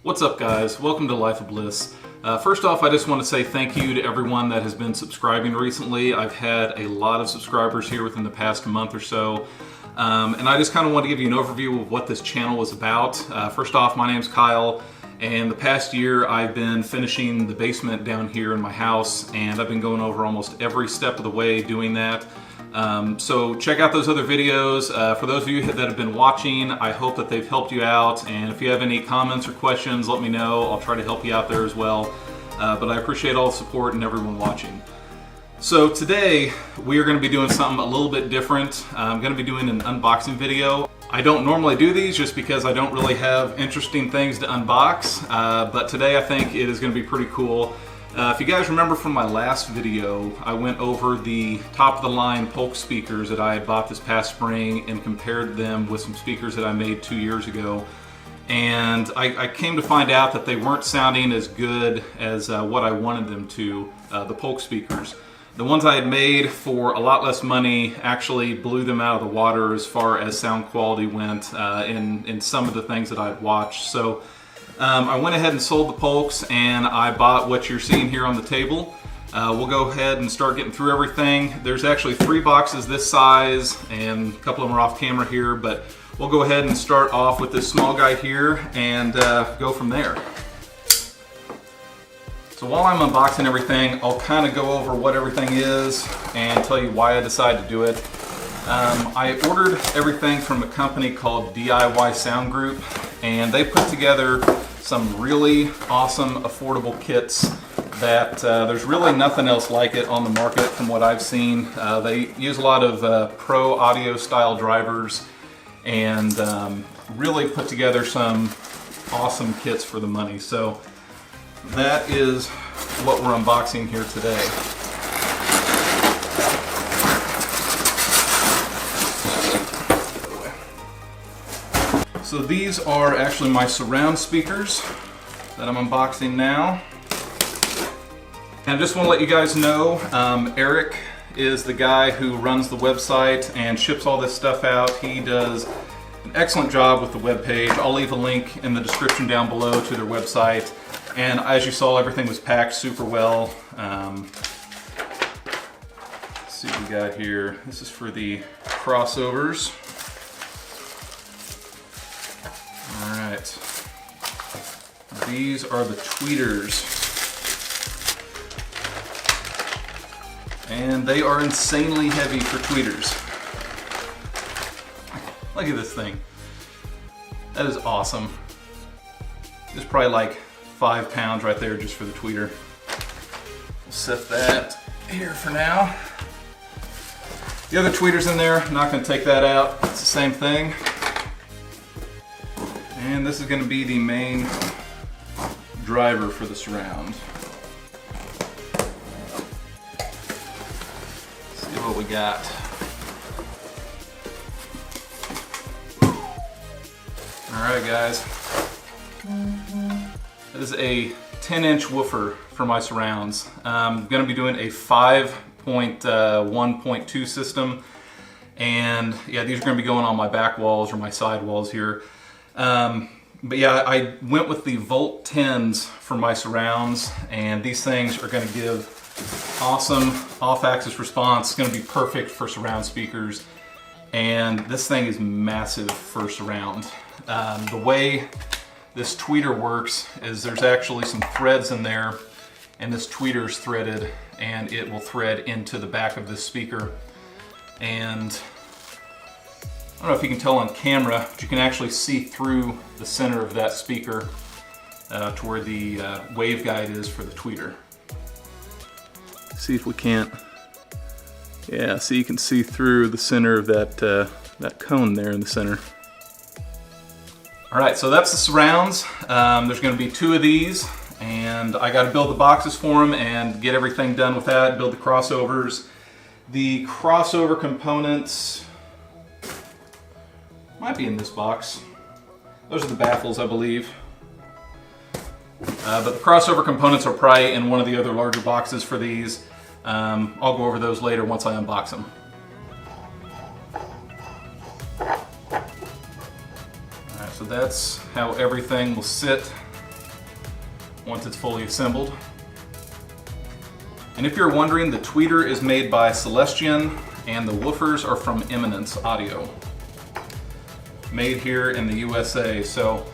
What's up, guys? Welcome to Life of Bliss. First off, I just want to say thank you to everyone that has been subscribing recently. I've had a lot of subscribers here within the past month or so. And I just kind of want to give you an overview of what this channel is about. First off, my name's Kyle, and the past year I've been finishing the basement down here in my house, and I've been going over almost every step of the way doing that. So check out those other videos. For those of you that have been watching, I hope that they've helped you out, and if you have any comments or questions, let me know. I'll try to help you out there as well. But I appreciate all the support and everyone watching. So today we are going to be doing something a little bit different. I'm going to be doing an unboxing video. I don't normally do these just because I don't really have interesting things to unbox, but today I think it is going to be pretty cool. If you guys remember from my last video, I went over the top of the line Polk speakers that I had bought this past spring and compared them with some speakers that I made 2 years ago. And I came to find out that they weren't sounding as good as what I wanted them to, the Polk speakers. The ones I had made for a lot less money actually blew them out of the water as far as sound quality went in some of the things that I'd watched. So I went ahead and sold the Polks, and I bought what you're seeing here on the table. We'll go ahead and start getting through everything. There's actually 3 boxes this size, and a couple of them are off camera here, but we'll go ahead and start off with this small guy here and go from there. So while I'm unboxing everything, I'll kind of go over what everything is and tell you why I decided to do it. I ordered everything from a company called DIYSG Group, and they put together some really awesome affordable kits that there's really nothing else like it on the market from what I've seen. They use a lot of pro audio style drivers and really put together some awesome kits for the money. So that is what we're unboxing here today. So these are actually my surround speakers that I'm unboxing now. And I just want to let you guys know, Eric is the guy who runs the website and ships all this stuff out. He does an excellent job with the webpage. I'll leave a link in the description down below to their website. And as you saw, everything was packed super well. Let's see what we got here. This is for the crossovers. Alright, these are the tweeters, and they are insanely heavy for tweeters. Look at this thing. That is awesome. It's probably like 5 pounds right there just for the tweeter. We'll set that here for now. The other tweeter's in there, I'm not going to take that out. It's the same thing. And this is going to be the main driver for the surround. Let's see what we got. Alright guys, that is a 10-inch woofer for my surrounds. I'm going to be doing a 5.1.2 system, and yeah, these are going to be going on my back walls or my side walls here. But yeah, I went with the Volt 10s for my surrounds, and these things are going to give awesome off-axis response. It's going to be perfect for surround speakers, and this thing is massive for surround. The way this tweeter works is there's actually some threads in there, and this tweeter is threaded, and it will thread into the back of this speaker. And I don't know if you can tell on camera, but you can actually see through the center of that speaker to where the waveguide is for the tweeter. See if we can't. Yeah, see, you can see through the center of that, that cone there in the center. Alright, so that's the surrounds. There's going to be 2 of these, and I got to build the boxes for them and get everything done with that, build the crossovers. The crossover components might be in this box. Those are the baffles, I believe. But the crossover components are probably in one of the other larger boxes for these. I'll go over those later once I unbox them. Alright, so that's how everything will sit once it's fully assembled. And if you're wondering, the tweeter is made by Celestion and the woofers are from Eminence Audio. Made here in the USA. So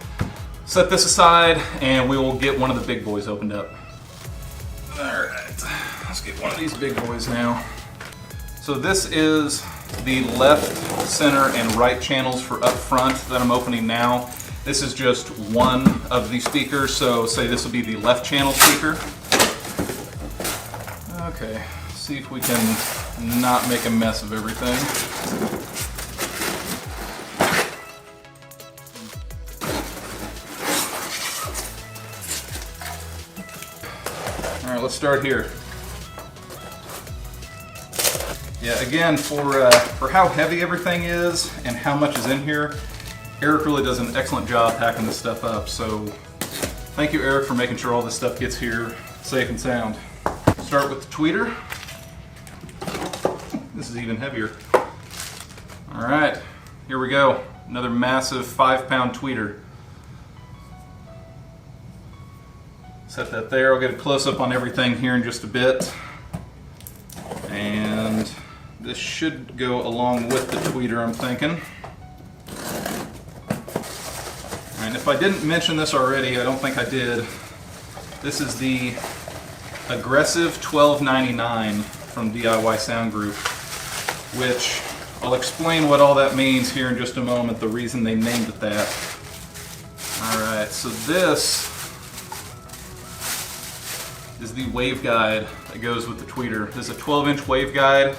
set this aside and we will get one of the big boys opened up. Alright, let's get one of these big boys now. So this is the left, center, and right channels for up front that I'm opening now. This is just one of the speakers, so say this will be the left channel speaker. Okay, see if we can not make a mess of everything. All right, let's start here. Yeah, again, for how heavy everything is and how much is in here, Eric really does an excellent job packing this stuff up. So thank you, Eric, for making sure all this stuff gets here safe and sound. Start with the tweeter. This is even heavier. All right, here we go. Another massive 5-pound tweeter. Set that there. I'll get a close-up on everything here in just a bit. And this should go along with the tweeter, I'm thinking. And if I didn't mention this already, I don't think I did. This is the Aggressive 1299 from DIY Sound Group, which I'll explain what all that means here in just a moment, the reason they named it that. Alright, so this is the waveguide that goes with the tweeter. This is a 12-inch waveguide,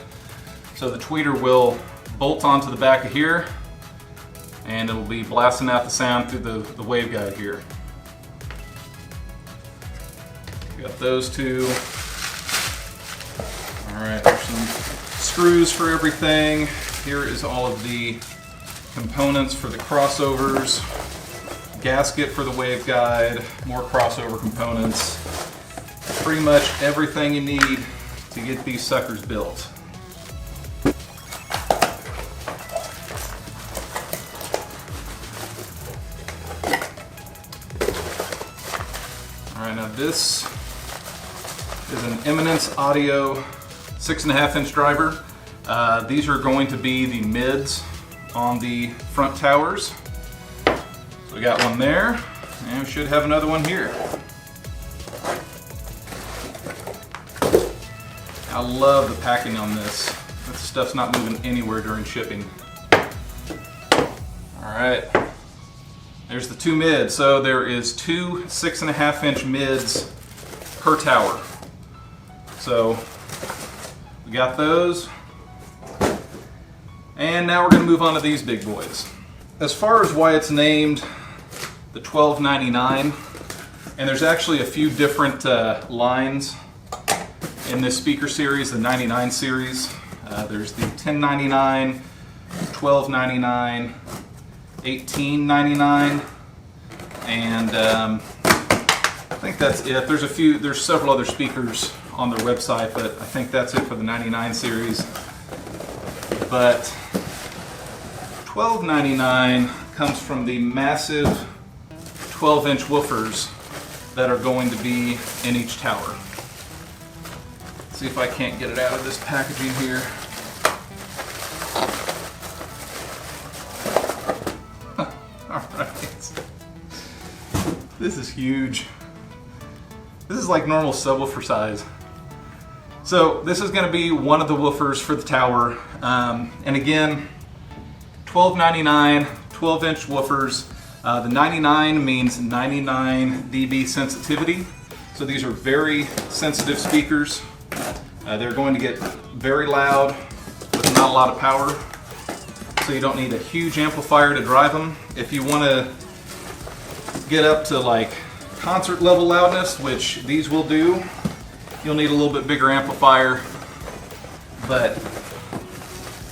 so the tweeter will bolt onto the back of here, and it'll be blasting out the sound through the waveguide here. Got those two. Alright, there's some screws for everything. Here is all of the components for the crossovers. Gasket for the waveguide, more crossover components. Pretty much everything you need to get these suckers built. Alright, now this is an Eminence Audio 6.5-inch driver. These are going to be the mids on the front towers. So we got one there, and we should have another one here. I love the packing on this. This stuff's not moving anywhere during shipping. Alright, there's the two mids. So there is two 6.5-inch mids per tower. So we got those. And now we're going to move on to these big boys. As far as why it's named the 1299, and there's actually a few different lines in this speaker series, the 99 series. There's the 1099, 1299, 1899, and I think that's it. There's several other speakers on their website, but I think that's it for the 99 series. But 1299 comes from the massive 12-inch woofers that are going to be in each tower. See if I can't get it out of this packaging here. Alright. This is huge. This is like normal subwoofer size. So this is going to be one of the woofers for the tower. And again, $12.99, 12-inch woofers. The 99 means 99 dB sensitivity. So these are very sensitive speakers. They're going to get very loud with not a lot of power. So you don't need a huge amplifier to drive them. If you want to get up to like concert level loudness, which these will do, you'll need a little bit bigger amplifier. But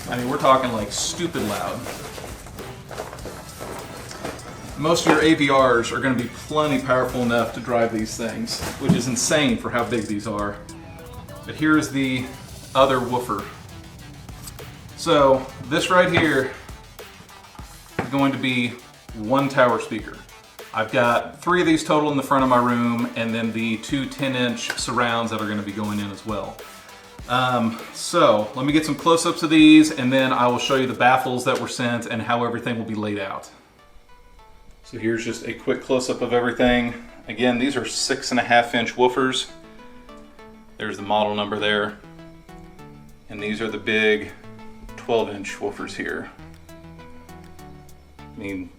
I mean, we're talking like stupid loud. Most of your AVRs are going to be plenty powerful enough to drive these things, which is insane for how big these are. But here's the other woofer. So this right here is going to be one tower speaker. I've got 3 of these total in the front of my room, and then the 2 10-inch surrounds that are going to be going in as well. So let me get some close-ups of these, and then I will show you the baffles that were sent and how everything will be laid out. So here's just a quick close-up of everything. Again, these are 6.5-inch woofers. There's the model number there. And these are the big 12-inch woofers here. I mean,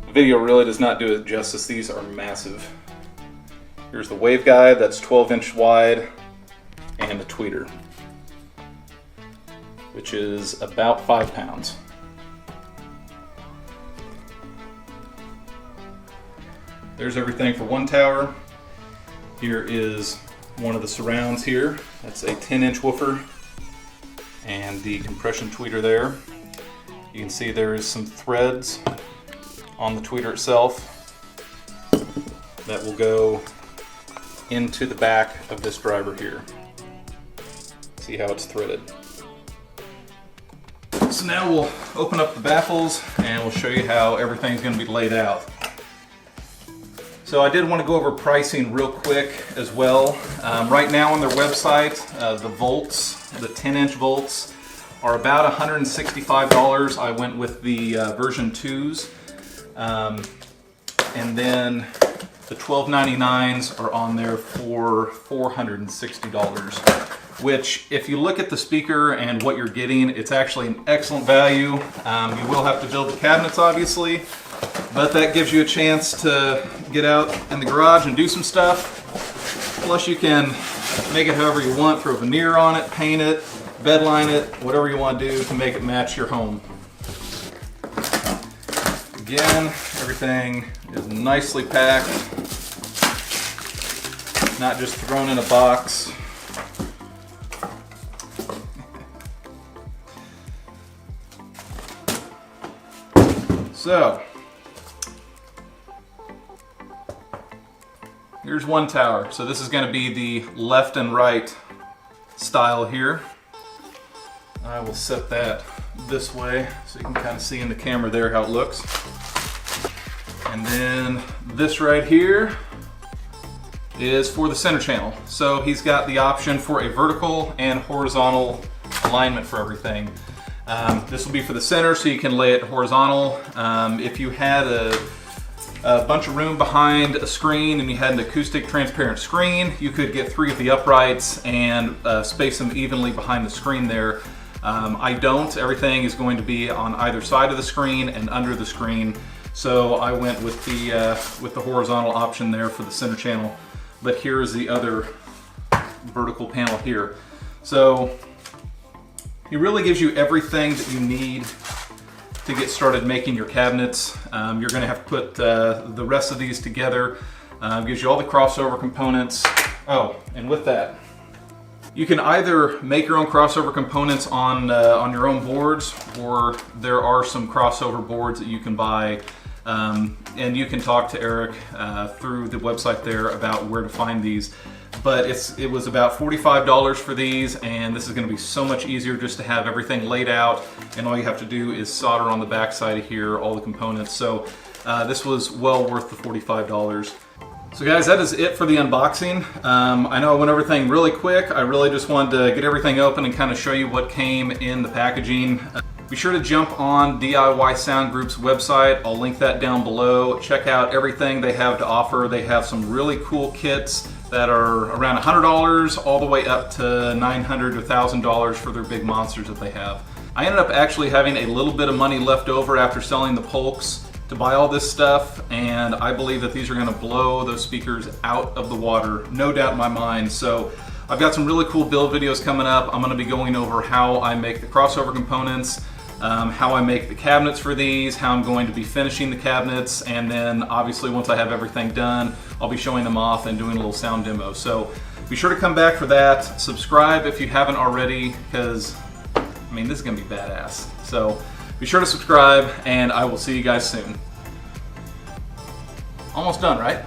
the video really does not do it justice. These are massive. Here's the waveguide, that's 12-inch wide, and the tweeter, which is about 5 pounds. There's everything for one tower. Here is one of the surrounds here. That's a 10-inch woofer and the compression tweeter there. You can see there is some threads on the tweeter itself that will go into the back of this driver here. See how it's threaded. So now we'll open up the baffles and we'll show you how everything's going to be laid out. So I did want to go over pricing real quick as well. Right now on their website, the volts, the 10-inch volts, are about $165. I went with the version 2s. And then the 1299s are on there for $460. Which, if you look at the speaker and what you're getting, it's actually an excellent value. You will have to build the cabinets, obviously, but that gives you a chance to get out in the garage and do some stuff. Plus, you can make it however you want, throw veneer on it, paint it, bedline it, whatever you want to do to make it match your home. Again, everything is nicely packed, not just thrown in a box. So, here's one tower. So this is going to be the left and right style here. I will set that this way so you can kind of see in the camera there how it looks. And then this right here is for the center channel. So he's got the option for a vertical and horizontal alignment for everything. This will be for the center, so you can lay it horizontal. If you had a bunch of room behind a screen and you had an acoustic transparent screen, you could get 3 of the uprights and space them evenly behind the screen there. I don't. Everything is going to be on either side of the screen and under the screen. So I went with the horizontal option there for the center channel. But here's the other vertical panel here. So it really gives you everything that you need to get started making your cabinets. You're going to have to put the rest of these together. Gives you all the crossover components. Oh, and with that, you can either make your own crossover components on your own boards, or there are some crossover boards that you can buy. And you can talk to Eric through the website there about where to find these. But it was about $45 for these, and this is going to be so much easier just to have everything laid out, and all you have to do is solder on the back side of here all the components. So this was well worth the $45. So guys, that is it for the unboxing. I know I went over everything really quick. I really just wanted to get everything open and kind of show you what came in the packaging. Be sure to jump on DIY Sound Group's website. I'll link that down below. Check out everything they have to offer. They have some really cool kits that are around $100 all the way up to $900 to $1,000 for their big monsters that they have. I ended up actually having a little bit of money left over after selling the Polks to buy all this stuff, and I believe that these are going to blow those speakers out of the water, no doubt in my mind. So I've got some really cool build videos coming up. I'm going to be going over how I make the crossover components, how I make the cabinets for these, how I'm going to be finishing the cabinets, and then obviously once I have everything done, I'll be showing them off and doing a little sound demo. So be sure to come back for that. Subscribe if you haven't already, because I mean, this is going to be badass. So be sure to subscribe, and I will see you guys soon. Almost done, right?